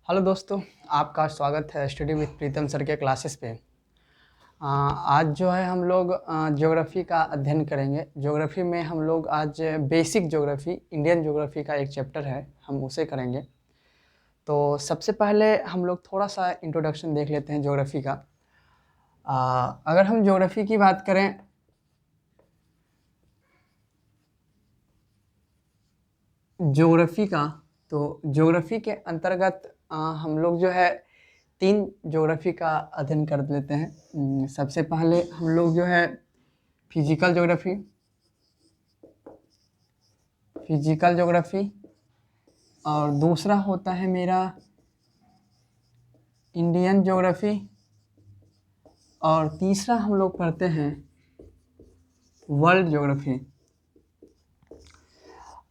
Hello दोस्तों, आपका स्वागत है स्टडी विद प्रीतम सर के क्लासेस पे। आज जो है हम लोग ज्योग्राफी का अध्ययन करेंगे। ज्योग्राफी में हम लोग आज बेसिक ज्योग्राफी, इंडियन ज्योग्राफी का एक चैप्टर है, हम उसे करेंगे। तो सबसे पहले हम लोग थोड़ा सा इंट्रोडक्शन देख लेते हैं ज्योग्राफी का। अगर हम ज्योग्राफी की बात करें ज्योग्राफी का, तो ज्योग्राफी के अंतर्गत हम लोग जो है 3 ज्योग्राफी का अध्ययन कर लेते हैं। सबसे पहले हम लोग जो है फिजिकल ज्योग्राफी और दूसरा होता है मेरा इंडियन ज्योग्राफी और तीसरा हम लोग पढ़ते हैं वर्ल्ड ज्योग्राफी।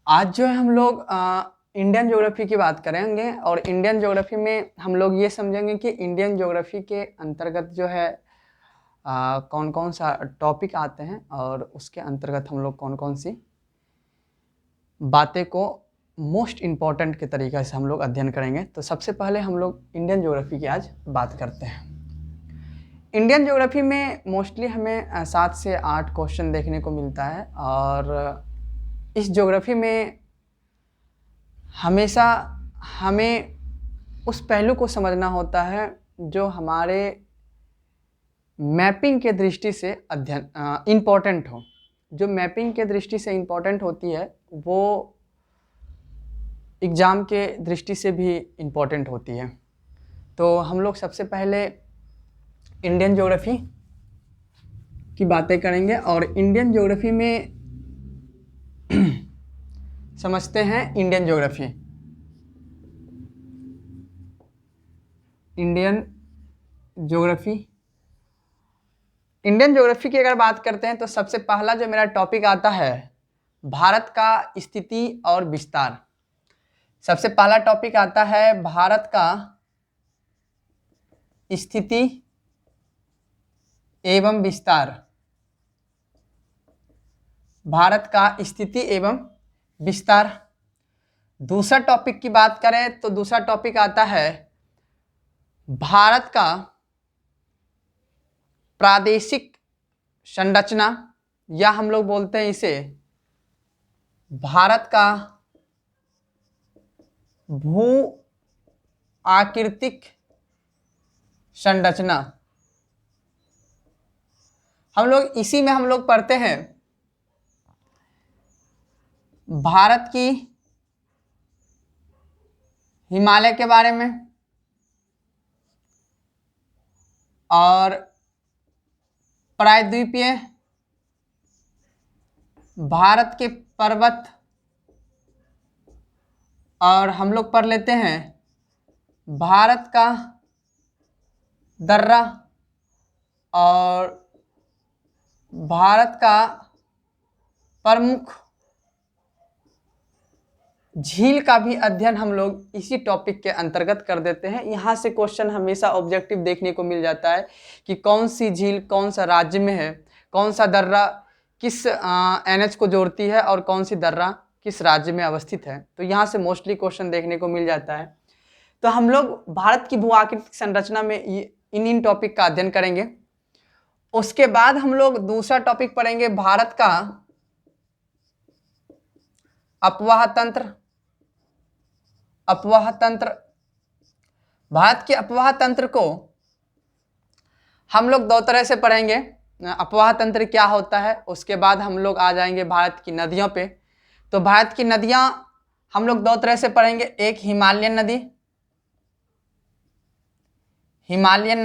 आज जो है हम लोग इंडियन ज्योग्राफी की बात करेंगे और इंडियन ज्योग्राफी में हम लोग ये समझेंगे कि इंडियन ज्योग्राफी के अंतर्गत जो है कौन कौन सा टॉपिक आते हैं और उसके अंतर्गत हम लोग कौन कौन सी बातें को मोस्ट इम्पॉर्टेंट के तरीके से हम लोग अध्ययन करेंगे। तो सबसे पहले हम लोग इंडियन ज्योग्राफी की आज बात करते हैं। इंडियन ज्योग्राफी में मोस्टली हमें 7 से 8 क्वेश्चन देखने को मिलता है और इस ज्योग्राफी में हमेशा हमें उस पहलू को समझना होता है जो हमारे मैपिंग के दृष्टि से अध्ययन इम्पॉर्टेंट हो। जो मैपिंग के दृष्टि से इम्पॉर्टेंट होती है वो एग्ज़ाम के दृष्टि से भी इम्पॉर्टेंट होती है। तो हम लोग सबसे पहले इंडियन ज्योग्राफी की बातें करेंगे और इंडियन ज्योग्राफी में समझते हैं इंडियन ज्योग्राफी। इंडियन ज्योग्राफी की अगर बात करते हैं तो सबसे पहला जो मेरा टॉपिक आता है भारत का स्थिति और विस्तार। सबसे पहला टॉपिक आता है भारत का स्थिति एवं विस्तार। भारत का स्थिति एवं विस्तार। दूसरा टॉपिक की बात करें तो दूसरा टॉपिक आता है भारत का प्रादेशिक संरचना, या हम लोग बोलते हैं इसे भारत का भू आकृतिक संरचना। हम लोग इसी में हम लोग पढ़ते हैं भारत की हिमालय के बारे में और प्रायद्वीपीय भारत के पर्वत, और हम लोग पढ़ लेते हैं भारत का दर्रा और भारत का प्रमुख झील का भी अध्ययन हम लोग इसी टॉपिक के अंतर्गत कर देते हैं। यहाँ से क्वेश्चन हमेशा ऑब्जेक्टिव देखने को मिल जाता है कि कौन सी झील कौन सा राज्य में है, कौन सा दर्रा किस NH को जोड़ती है और कौन सी दर्रा किस राज्य में अवस्थित है। तो यहाँ से मोस्टली क्वेश्चन देखने को मिल जाता है। तो हम लोग भारत की भू आकृतिक संरचना में इन टॉपिक का अध्ययन करेंगे। उसके बाद हम लोग दूसरा टॉपिक पढ़ेंगे भारत का अपवाह तंत्र। भारत के अपवाह तंत्र को हम लोग 2 तरह से पढ़ेंगे। अपवाह तंत्र क्या होता है, उसके बाद हम लोग आ जाएंगे भारत की नदियों पे। तो भारत की नदियां हम लोग 2 तरह से पढ़ेंगे, एक हिमालयन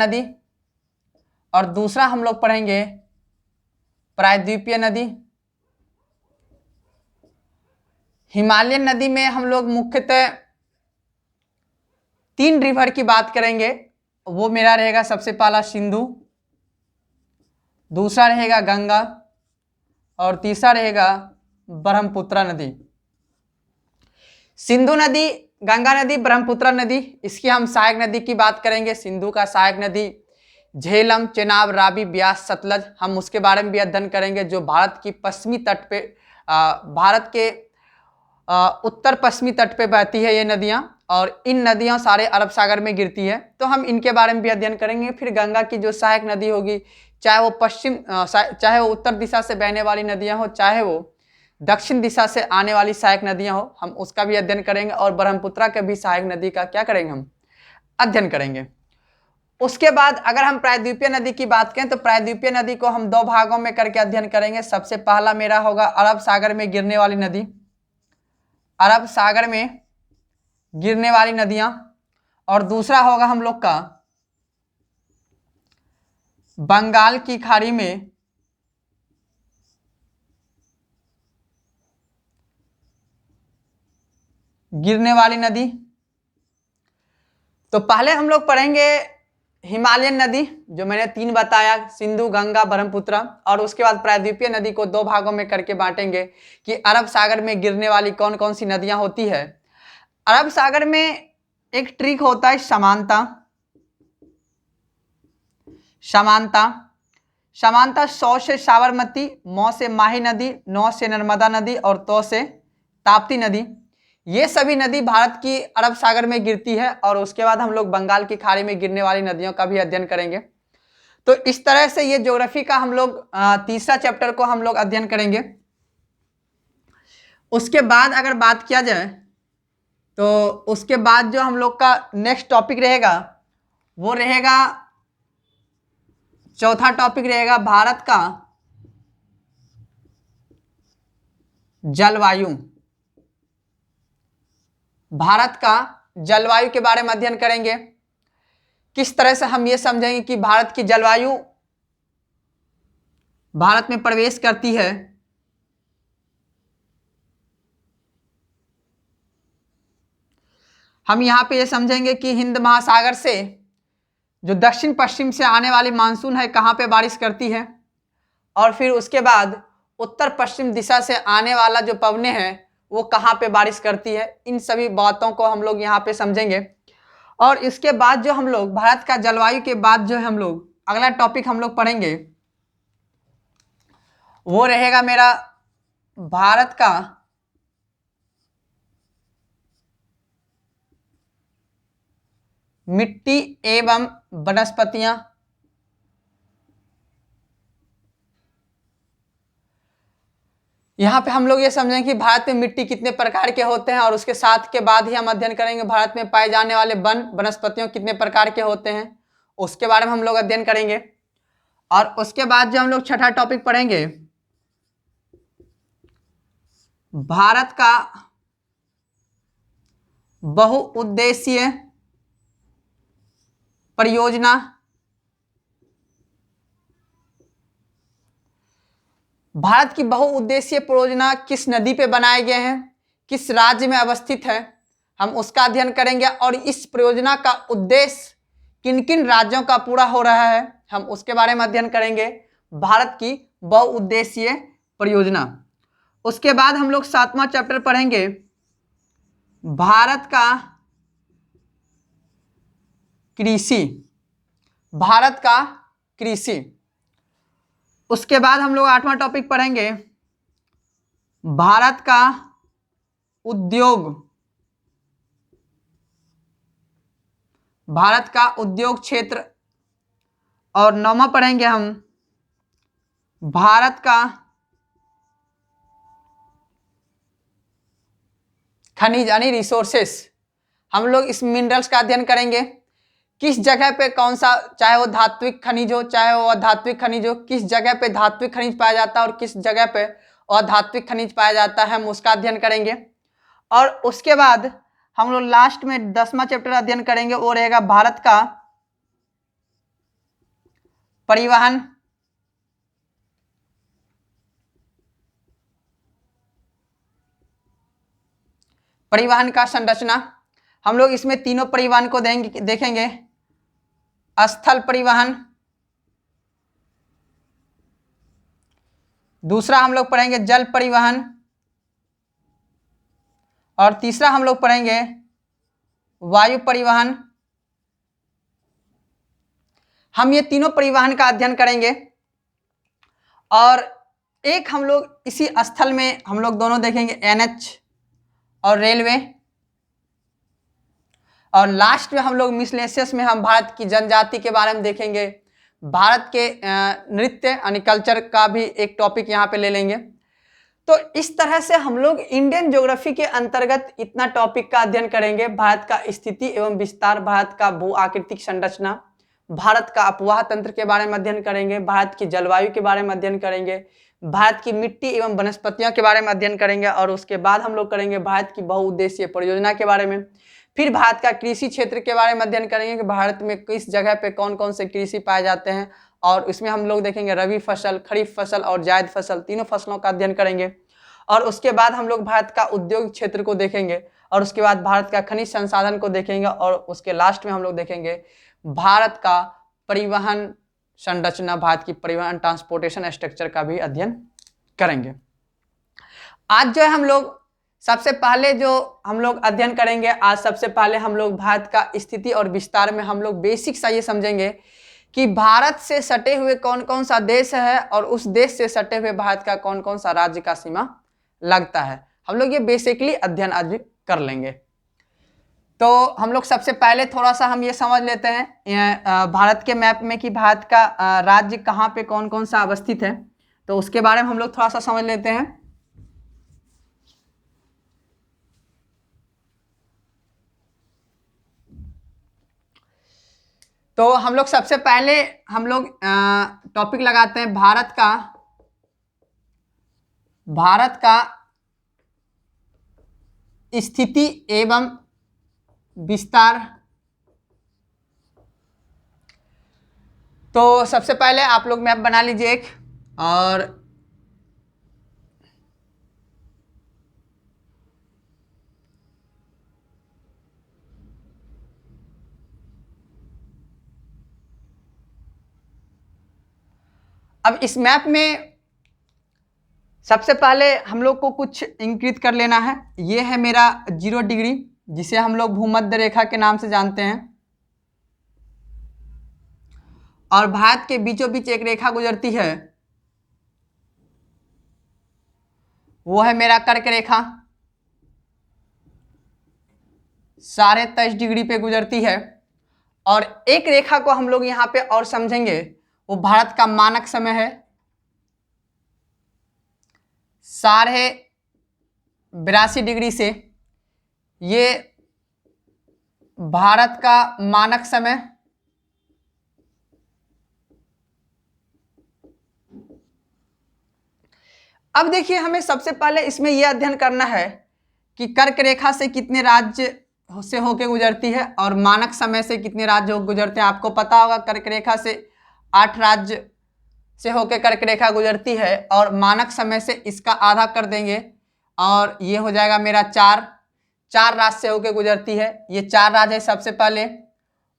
नदी और दूसरा हम लोग पढ़ेंगे प्रायद्वीपीय नदी। हिमालयन नदी में हम लोग मुख्यतः 3 रिवर की बात करेंगे। वो मेरा रहेगा सबसे पहला सिंधु, दूसरा रहेगा गंगा और तीसरा रहेगा ब्रह्मपुत्र नदी। सिंधु नदी, गंगा नदी, ब्रह्मपुत्र नदी, इसकी हम सहायक नदी की बात करेंगे। सिंधु का सहायक नदी झेलम, चेनाब, रावी, ब्यास, सतलज, हम उसके बारे में भी अध्ययन करेंगे। जो भारत की पश्चिमी तट पे भारत के उत्तर पश्चिमी तट पे बहती है ये नदियाँ। और इन नदियां सारे अरब सागर में गिरती है, तो हम इनके बारे में भी अध्ययन करेंगे। फिर गंगा की जो सहायक नदी होगी, चाहे वो उत्तर दिशा से बहने वाली नदियां हो, चाहे वो दक्षिण दिशा से आने वाली सहायक नदियां हो, हम उसका भी अध्ययन करेंगे। और ब्रह्मपुत्रा के भी सहायक नदी का क्या करेंगे, हम अध्ययन करेंगे। उसके बाद अगर हम प्रायद्वीपीय नदी की बात करें तो प्रायद्वीपीय नदी को हम दो भागों में करके अध्ययन करेंगे। सबसे पहला मेरा होगा अरब सागर में गिरने वाली नदी, अरब सागर में गिरने वाली नदियां, और दूसरा होगा हम लोग का बंगाल की खाड़ी में गिरने वाली नदी। तो पहले हम लोग पढ़ेंगे हिमालयन नदी, जो मैंने 3 बताया, सिंधु, गंगा, ब्रह्मपुत्र, और उसके बाद प्रायद्वीपीय नदी को 2 भागों में करके बांटेंगे कि अरब सागर में गिरने वाली कौन कौन सी नदियां होती है। अरब सागर में एक ट्रिक होता है समानता। समानता समानता 100 से साबरमती, मौ से माही नदी, नौ से नर्मदा नदी और तो से ताप्ती नदी। ये सभी नदी भारत की अरब सागर में गिरती है। और उसके बाद हम लोग बंगाल की खाड़ी में गिरने वाली नदियों का भी अध्ययन करेंगे। तो इस तरह से ये ज्योग्राफी का हम लोग तीसरा चैप्टर को हम लोग अध्ययन करेंगे। उसके बाद अगर बात किया जाए तो उसके बाद जो हम लोग का नेक्स्ट टॉपिक रहेगा वो रहेगा, चौथा टॉपिक रहेगा भारत का जलवायु। भारत का जलवायु के बारे में अध्ययन करेंगे। किस तरह से हम ये समझेंगे कि भारत की जलवायु भारत में प्रवेश करती है। हम यहां पे ये समझेंगे कि हिंद महासागर से जो दक्षिण पश्चिम से आने वाली मानसून है कहां पे बारिश करती है, और फिर उसके बाद उत्तर पश्चिम दिशा से आने वाला जो पवने हैं वो कहां पे बारिश करती है। इन सभी बातों को हम लोग यहाँ पे समझेंगे। और इसके बाद जो हम लोग भारत का जलवायु के बाद जो हम लोग अगला टॉपिक हम लोग पढ़ेंगे वो रहेगा मेरा भारत का मिट्टी एवं वनस्पतियां। यहाँ पे हम लोग ये समझेंगे कि भारत में मिट्टी कितने प्रकार के होते हैं, और उसके साथ के बाद ही हम अध्ययन करेंगे भारत में पाए जाने वाले वन वनस्पतियों कितने प्रकार के होते हैं, उसके बारे में हम लोग अध्ययन करेंगे। और उसके बाद जो हम लोग छठा टॉपिक पढ़ेंगे भारत का बहुउद्देशीय परियोजना। भारत की बहुउद्देशीय परियोजना किस नदी पे बनाए गए हैं, किस राज्य में अवस्थित है, हम उसका अध्ययन करेंगे। और इस परियोजना का उद्देश्य किन किन राज्यों का पूरा हो रहा है, हम उसके बारे में अध्ययन करेंगे। भारत की बहुउद्देशीय परियोजना। उसके बाद हम लोग 7वां चैप्टर पढ़ेंगे भारत का कृषि। भारत का कृषि। उसके बाद हम लोग 8वां टॉपिक पढ़ेंगे भारत का उद्योग। भारत का उद्योग क्षेत्र। और 9वां पढ़ेंगे हम भारत का खनिज यानी रिसोर्सेस। हम लोग इस मिनरल्स का अध्ययन करेंगे, किस जगह पे कौन सा, चाहे वो धात्विक खनिज हो चाहे वो अधात्विक खनिज हो, किस जगह पे धात्विक खनिज पाया जाता है और किस जगह पे अधात्विक खनिज पाया जाता है, हम उसका अध्ययन करेंगे। और उसके बाद हम लोग लास्ट में 10वां चैप्टर अध्ययन करेंगे, वो रहेगा भारत का परिवहन। परिवहन का संरचना। हम लोग इसमें तीनों परिवहन को देखेंगे, स्थल परिवहन, दूसरा हम लोग पढ़ेंगे जल परिवहन, और तीसरा हम लोग पढ़ेंगे वायु परिवहन। हम ये तीनों परिवहन का अध्ययन करेंगे। और एक हम लोग इसी स्थल में हम लोग दोनों देखेंगे NH और रेलवे। और लास्ट में हम लोग मिसलेनियस में हम भारत की जनजाति के बारे में देखेंगे, भारत के नृत्य यानी कल्चर का भी एक टॉपिक यहाँ पे ले लेंगे। तो इस तरह से हम लोग इंडियन ज्योग्राफी के अंतर्गत इतना टॉपिक का अध्ययन करेंगे। भारत का स्थिति एवं विस्तार, भारत का भू आकृतिक संरचना, भारत का अपवाह तंत्र के बारे में अध्ययन करेंगे, भारत की जलवायु के बारे में अध्ययन करेंगे, भारत की मिट्टी एवं वनस्पतियों के बारे में अध्ययन करेंगे, और उसके बाद हम लोग करेंगे भारत की बहुउद्देशीय परियोजना के बारे में। फिर भारत का कृषि क्षेत्र के बारे में अध्ययन करेंगे कि भारत में किस जगह पे कौन कौन से कृषि पाए जाते हैं, और उसमें हम लोग देखेंगे रबी फसल, खरीफ फसल और जायद फसल, तीनों फसलों का अध्ययन करेंगे। और उसके बाद हम लोग भारत का उद्योग क्षेत्र को देखेंगे, और उसके बाद भारत का खनिज संसाधन को देखेंगे, और उसके लास्ट में हम लोग देखेंगे भारत का परिवहन संरचना, भारत की परिवहन ट्रांसपोर्टेशन स्ट्रक्चर का भी अध्ययन करेंगे। आज जो है हम लोग सबसे पहले जो हम लोग अध्ययन करेंगे, आज सबसे पहले हम लोग भारत का स्थिति और विस्तार में हम लोग बेसिक सा ये समझेंगे कि भारत से सटे हुए कौन कौन सा देश है, और उस देश से सटे हुए भारत का कौन कौन सा राज्य का सीमा लगता है। हम लोग ये बेसिकली अध्ययन आज कर लेंगे। तो हम लोग सबसे पहले थोड़ा सा हम ये समझ लेते हैं भारत के मैप में कि भारत का राज्य कहाँ पे कौन कौन सा अवस्थित है, तो उसके बारे में हम लोग थोड़ा सा समझ लेते हैं। तो हम लोग सबसे पहले हम लोग टॉपिक लगाते हैं भारत का स्थिति एवं विस्तार। तो सबसे पहले आप लोग मैप बना लीजिए एक, और अब इस मैप में सबसे पहले हम लोग को कुछ इंगित कर लेना है। ये है मेरा 0 डिग्री, जिसे हम लोग भूमध्य रेखा के नाम से जानते हैं, और भारत के बीचों बीच एक रेखा गुजरती है, वो है मेरा कर्क रेखा, 23.5 डिग्री पे गुजरती है। और एक रेखा को हम लोग यहाँ पे और समझेंगे, वो भारत का मानक समय है, 82.5 डिग्री से, ये भारत का मानक समय। अब देखिए, हमें सबसे पहले इसमें यह अध्ययन करना है कि कर्क रेखा से कितने राज्य से होके गुजरती है, और मानक समय से कितने राज्य होकर गुजरते हैं। आपको पता होगा कर्क रेखा से 8 राज्य से होकर कर्क रेखा गुजरती है, और मानक समय से इसका आधा कर देंगे, और ये हो जाएगा मेरा 4 राज्य से होकर गुजरती है। ये 4 राज्य है, सबसे पहले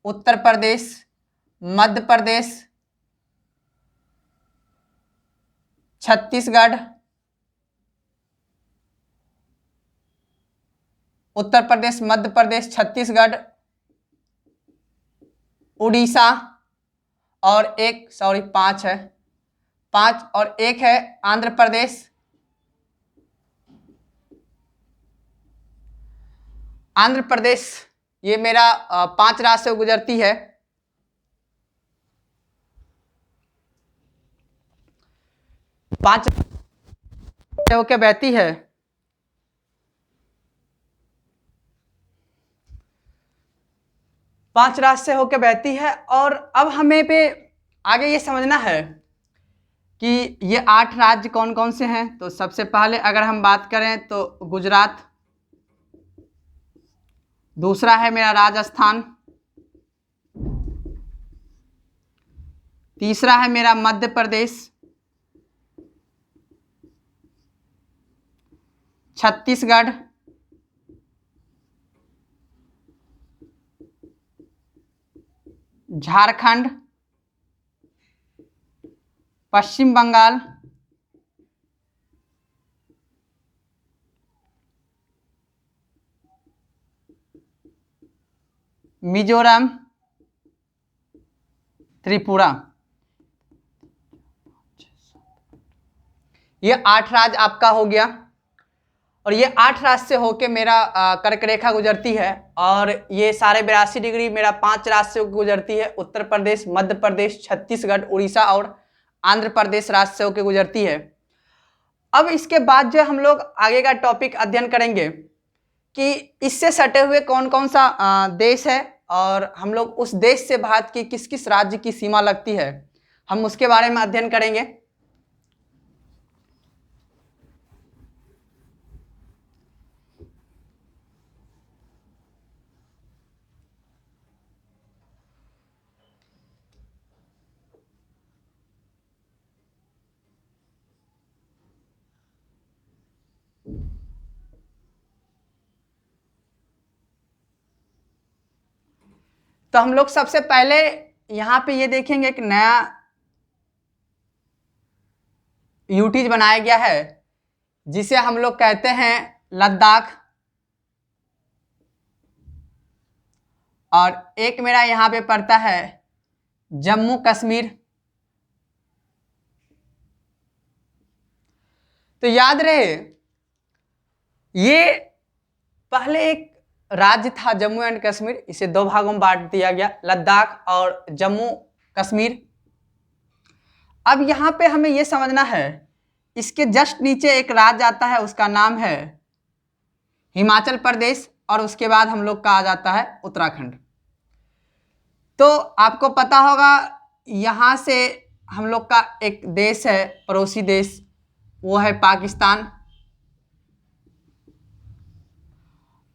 उत्तर प्रदेश, मध्य प्रदेश, छत्तीसगढ़, उत्तर प्रदेश, मध्य प्रदेश, छत्तीसगढ़, उड़ीसा, और 5 है, 5 और 1 है आंध्र प्रदेश। आंध्र प्रदेश ये मेरा 5 राज्य से गुजरती है। पांच होकर बहती है, पांच राज्य से होकर बहती है। और अब हमें पे आगे ये समझना है कि ये 8 राज्य कौन कौन से हैं। तो सबसे पहले अगर हम बात करें तो गुजरात, दूसरा है मेरा राजस्थान, तीसरा है मेरा मध्य प्रदेश, छत्तीसगढ़, झारखंड, पश्चिम बंगाल, मिजोरम, त्रिपुरा। ये 8 राज्य आपका हो गया। और ये 8 राज्य से होके मेरा कर्क रेखा गुजरती है, और ये सारे 82 डिग्री मेरा 5 राज्य से गुजरती है। उत्तर प्रदेश, मध्य प्रदेश, छत्तीसगढ़, उड़ीसा और आंध्र प्रदेश राज्य से होके गुजरती है। अब इसके बाद जो हम लोग आगे का टॉपिक अध्ययन करेंगे कि इससे सटे हुए कौन कौन सा देश है, और हम लोग उस देश से भारत की किस किस राज्य की सीमा लगती है, हम उसके बारे में अध्ययन करेंगे। तो हम लोग सबसे पहले यहाँ पे ये देखेंगे एक नया यूटीज बनाया गया है जिसे हम लोग कहते हैं लद्दाख, और एक मेरा यहाँ पे पड़ता है जम्मू कश्मीर। तो याद रहे ये पहले एक राज्य था जम्मू एंड कश्मीर, इसे 2 भागों में बांट दिया गया, लद्दाख और जम्मू कश्मीर। अब यहाँ पे हमें ये समझना है, इसके जस्ट नीचे एक राज्य आता है, उसका नाम है हिमाचल प्रदेश, और उसके बाद हम लोग का आ जाता है उत्तराखंड। तो आपको पता होगा यहाँ से हम लोग का एक देश है पड़ोसी देश, वो है पाकिस्तान,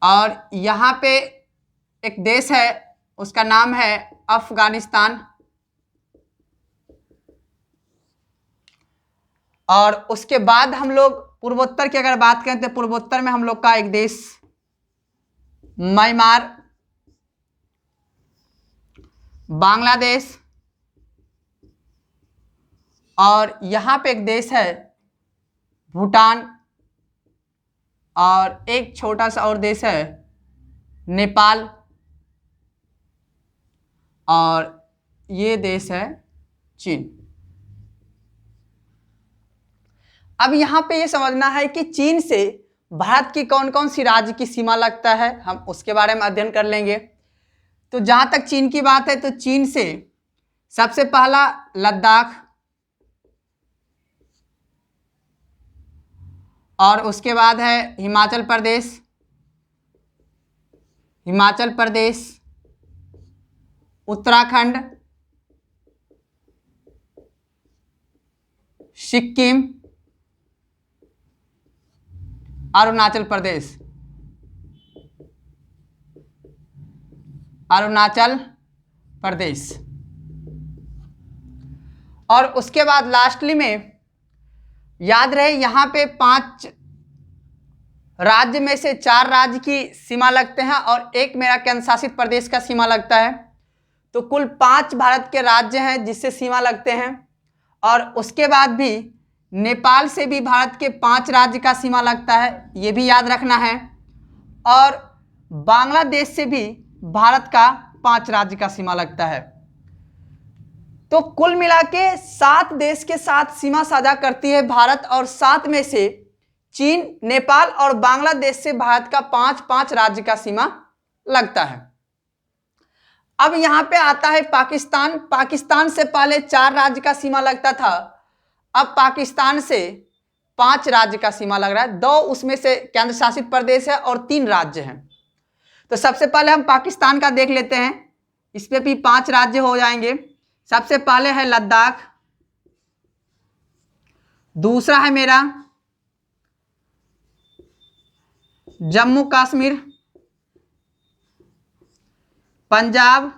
और यहाँ पे एक देश है उसका नाम है अफगानिस्तान, और उसके बाद हम लोग पूर्वोत्तर की अगर बात करें तो पूर्वोत्तर में हम लोग का एक देश म्यांमार, बांग्लादेश, और यहाँ पे एक देश है भूटान, और एक छोटा सा और देश है नेपाल, और ये देश है चीन। अब यहाँ पे ये समझना है कि चीन से भारत की कौन कौन सी राज्य की सीमा लगता है, हम उसके बारे में अध्ययन कर लेंगे। तो जहाँ तक चीन की बात है तो चीन से सबसे पहला लद्दाख, और उसके बाद है हिमाचल प्रदेश, उत्तराखंड, सिक्किम, अरुणाचल प्रदेश, और उसके बाद लास्टली में याद रहे यहाँ पे 5 राज्य में से 4 राज्य की सीमा लगते हैं, और एक मेरा केंद्र शासित प्रदेश का सीमा लगता है। तो कुल 5 भारत के राज्य हैं जिससे सीमा लगते हैं, और उसके बाद भी नेपाल से भी भारत के 5 राज्य का सीमा लगता है, ये भी याद रखना है, और बांग्लादेश से भी भारत का 5 राज्य का सीमा लगता है। तो कुल मिला के 7 देश के साथ सीमा साझा करती है भारत, और 7 में से चीन, नेपाल और बांग्लादेश से भारत का 5-5 राज्य का सीमा लगता है। अब यहाँ पे आता है पाकिस्तान। पाकिस्तान से पहले 4 राज्य का सीमा लगता था, अब पाकिस्तान से 5 राज्य का सीमा लग रहा है। 2 उसमें से केंद्र शासित प्रदेश है और 3 राज्य हैं। तो सबसे पहले हम पाकिस्तान का देख लेते हैं, इस पे भी 5 राज्य हो जाएंगे। सबसे पहले है लद्दाख, दूसरा है मेरा जम्मू कश्मीर, पंजाब,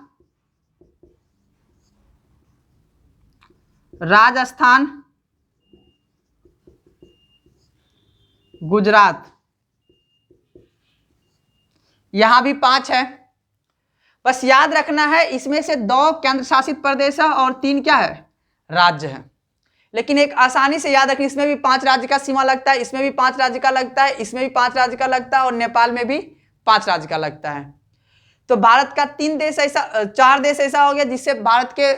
राजस्थान, गुजरात, यहां भी 5 है। बस याद रखना है इसमें से 2 केंद्र शासित प्रदेश है और 3 क्या है, राज्य है। लेकिन एक आसानी से याद रखना, इसमें भी 5 राज्य का सीमा लगता है, इसमें भी 5 राज्य का लगता है, इसमें भी 5 राज्य का लगता है, और नेपाल में भी 5 राज्य का लगता है। तो भारत का 4 देश ऐसा हो गया जिससे भारत के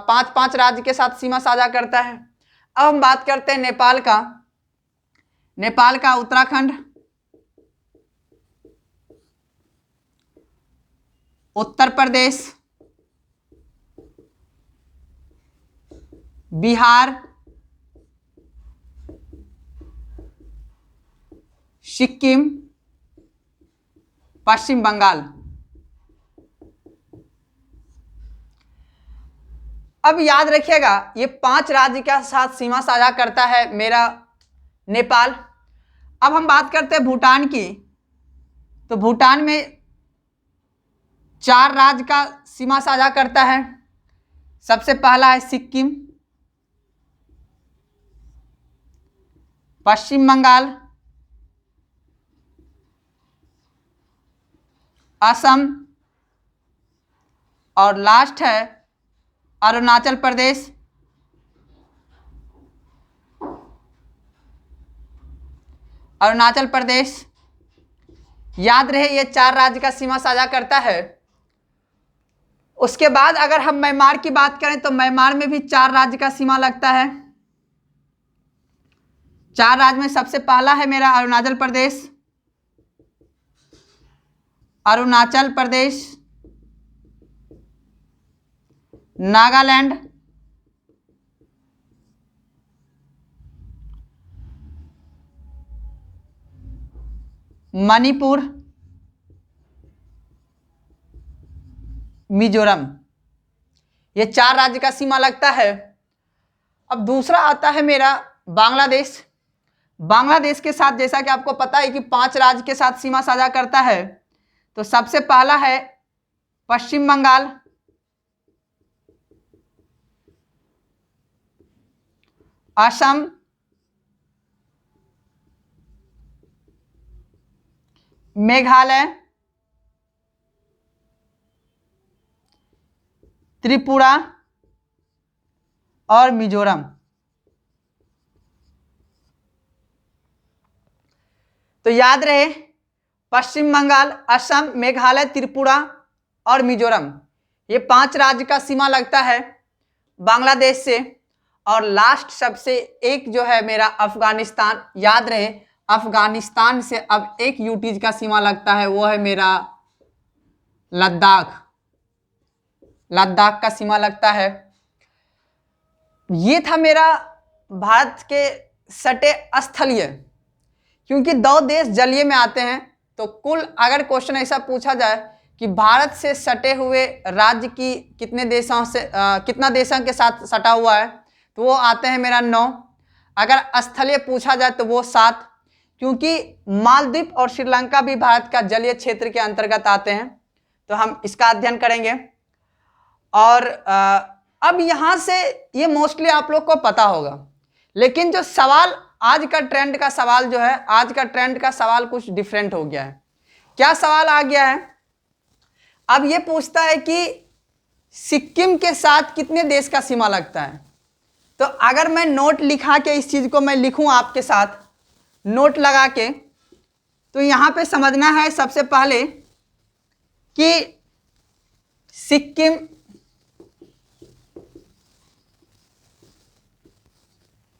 5-5 राज्य के साथ सीमा साझा करता है। अब हम बात करते हैं नेपाल का। नेपाल का उत्तराखंड, उत्तर प्रदेश, बिहार, सिक्किम, पश्चिम बंगाल। अब याद रखिएगा ये 5 राज्य के साथ सीमा साझा करता है मेरा नेपाल। अब हम बात करते हैं भूटान की, तो भूटान में 4 राज्य का सीमा साझा करता है। सबसे पहला है सिक्किम, पश्चिम बंगाल, असम और लास्ट है अरुणाचल प्रदेश। अरुणाचल प्रदेश याद रहे ये 4 राज्य का सीमा साझा करता है। उसके बाद अगर हम म्यांमार की बात करें तो म्यांमार में भी 4 राज्य का सीमा लगता है। 4 राज्य में सबसे पहला है मेरा अरुणाचल प्रदेश, अरुणाचल प्रदेश, नागालैंड, मणिपुर, मिजोरम। ये 4 राज्य का सीमा लगता है। अब दूसरा आता है मेरा बांग्लादेश। बांग्लादेश के साथ जैसा कि आपको पता है कि 5 राज्य के साथ सीमा साझा करता है। तो सबसे पहला है पश्चिम बंगाल, असम, मेघालय, त्रिपुरा और मिजोरम। तो याद रहे पश्चिम बंगाल, असम, मेघालय, त्रिपुरा और मिजोरम, ये 5 राज्य का सीमा लगता है बांग्लादेश से। और लास्ट सबसे एक जो है मेरा अफगानिस्तान। याद रहे अफगानिस्तान से अब एक यूटीज का सीमा लगता है, वो है मेरा लद्दाख। लद्दाख का सीमा लगता है। ये था मेरा भारत के सटे स्थलीय, क्योंकि 2 देश जलीय में आते हैं। तो कुल अगर क्वेश्चन ऐसा पूछा जाए कि भारत से सटे हुए राज्य की कितने देशों से कितना देशों के साथ सटा हुआ है, तो वो आते हैं मेरा 9। अगर स्थलीय पूछा जाए तो वो 7, क्योंकि मालदीव और श्रीलंका भी भारत का जलीय क्षेत्र के अंतर्गत आते हैं। तो हम इसका अध्ययन करेंगे। और अब यहाँ से ये मोस्टली आप लोग को पता होगा, लेकिन जो सवाल आज का ट्रेंड का सवाल जो है, आज का ट्रेंड का सवाल कुछ डिफरेंट हो गया है। क्या सवाल आ गया है? अब ये पूछता है कि सिक्किम के साथ कितने देश का सीमा लगता है। तो अगर मैं नोट लिखा के इस चीज को मैं लिखूं आपके साथ नोट लगा के, तो यहां पे समझना है सबसे पहले कि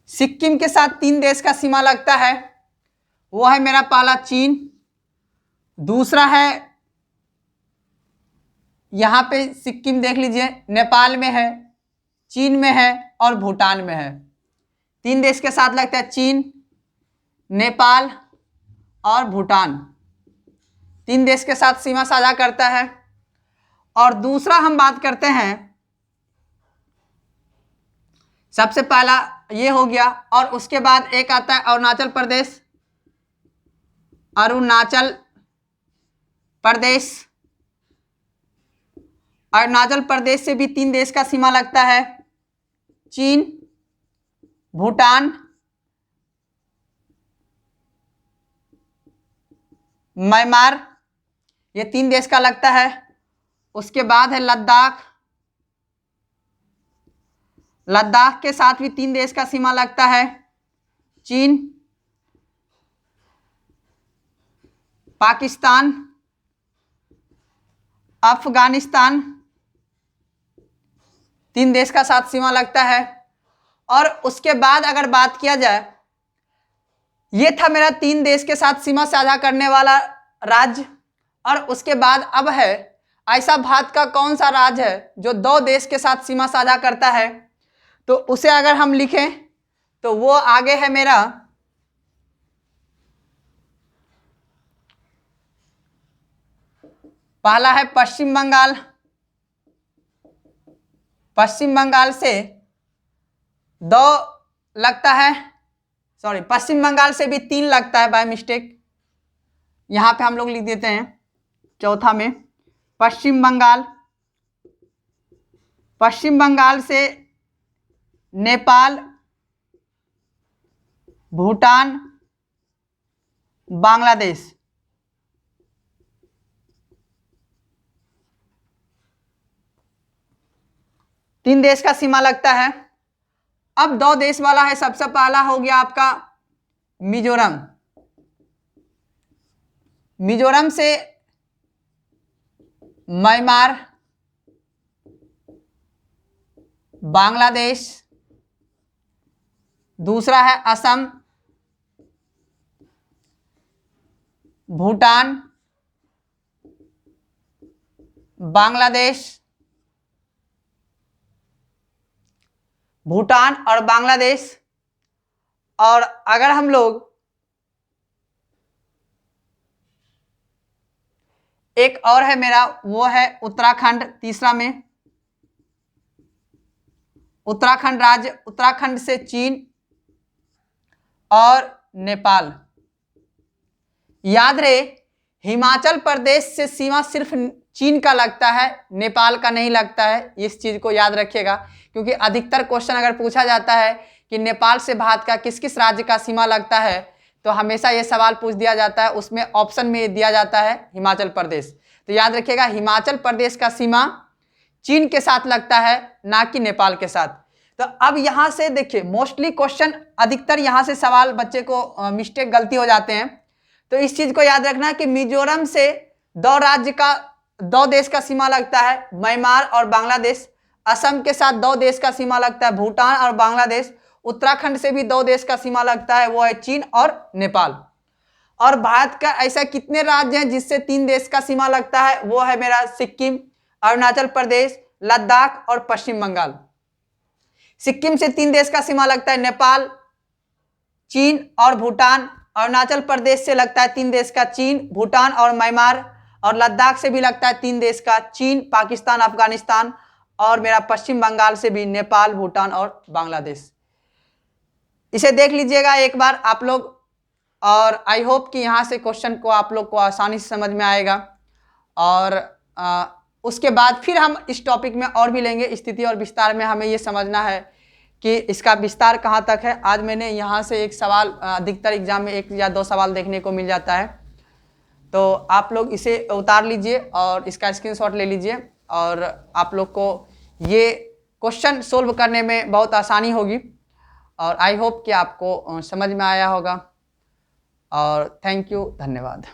सिक्किम के साथ 3 देश का सीमा लगता है। वो है मेरा पहला चीन, दूसरा है यहां पे सिक्किम देख लीजिए नेपाल में है, चीन में है और भूटान में है। 3 देश के साथ लगता है, चीन, नेपाल और भूटान। 3 देश के साथ सीमा साझा करता है। और दूसरा हम बात करते हैं, सबसे पहला ये हो गया, और उसके बाद एक आता है अरुणाचल प्रदेश। अरुणाचल प्रदेश, अरुणाचल प्रदेश से भी 3 देश का सीमा लगता है, चीन, भूटान, म्यांमार। ये 3 देश का लगता है। उसके बाद है लद्दाख। लद्दाख के साथ भी 3 देश का सीमा लगता है, चीन, पाकिस्तान, अफगानिस्तान। 3 देश का साथ सीमा लगता है। और उसके बाद अगर बात किया जाए, ये था मेरा 3 देश के साथ सीमा साझा करने वाला राज्य। और उसके बाद अब है ऐसा भारत का कौन सा राज्य है जो 2 देश के साथ सीमा साझा करता है? तो उसे अगर हम लिखें तो वो आगे है मेरा पहला है पश्चिम बंगाल। पश्चिम बंगाल से 2 लगता है, सॉरी पश्चिम बंगाल से भी 3 लगता है बाय मिस्टेक, यहां पे हम लोग लिख देते हैं चौथा में पश्चिम बंगाल। पश्चिम बंगाल से नेपाल, भूटान, बांग्लादेश, तीन देश का सीमा लगता है। अब 2 देश वाला है, सबसे पहला हो गया आपका मिजोरम। मिजोरम से म्यांमार, बांग्लादेश, दूसरा है असम, भूटान, बांग्लादेश, भूटान और बांग्लादेश। और अगर हम लोग एक और है मेरा, वो है उत्तराखंड तीसरा में। उत्तराखंड राज्य, उत्तराखंड से चीन और नेपाल। याद रहे हिमाचल प्रदेश से सीमा सिर्फ चीन का लगता है, नेपाल का नहीं लगता है, इस चीज को याद रखिएगा, क्योंकि अधिकतर क्वेश्चन अगर पूछा जाता है कि नेपाल से भारत का किस किस राज्य का सीमा लगता है तो हमेशा ये सवाल पूछ दिया जाता है, उसमें ऑप्शन में दिया जाता है हिमाचल प्रदेश। तो याद रखिएगा हिमाचल प्रदेश का सीमा चीन के साथ लगता है, ना कि नेपाल के साथ। तो अब यहां से देखिए मोस्टली क्वेश्चन अधिकतर यहां से सवाल बच्चे को मिस्टेक गलती हो जाते हैं। तो इस चीज को याद रखना कि मिजोरम से 2 देश का सीमा लगता है, म्यांमार और बांग्लादेश। असम के साथ 2 देश का सीमा लगता है, भूटान और बांग्लादेश। उत्तराखंड से भी 2 देश का सीमा लगता है, वो है चीन और नेपाल। और भारत का ऐसा कितने राज्य हैं जिससे 3 देश का सीमा लगता है? वो है मेरा सिक्किम, अरुणाचल प्रदेश, लद्दाख और पश्चिम बंगाल। सिक्किम से 3 देश का सीमा लगता है, नेपाल, चीन और भूटान। अरुणाचल प्रदेश से लगता है 3 देश का, चीन, भूटान और म्यांमार। और लद्दाख से भी लगता है 3 देश का, चीन, पाकिस्तान, अफगानिस्तान। और मेरा पश्चिम बंगाल से भी नेपाल, भूटान और बांग्लादेश। इसे देख लीजिएगा एक बार आप लोग, और आई होप कि यहाँ से क्वेश्चन को आप लोग को आसानी से समझ में आएगा। और उसके बाद फिर हम इस टॉपिक में और भी लेंगे, स्थिति और विस्तार में हमें ये समझना है कि इसका विस्तार कहाँ तक है। आज मैंने यहाँ से एक सवाल, अधिकतर एग्जाम में 1 या 2 सवाल देखने को मिल जाता है, तो आप लोग इसे उतार लीजिए और इसका स्क्रीनशॉट ले लीजिए, और आप लोग को ये क्वेश्चन सोल्व करने में बहुत आसानी होगी। और आई होप कि आपको समझ में आया होगा। और थैंक यू, धन्यवाद।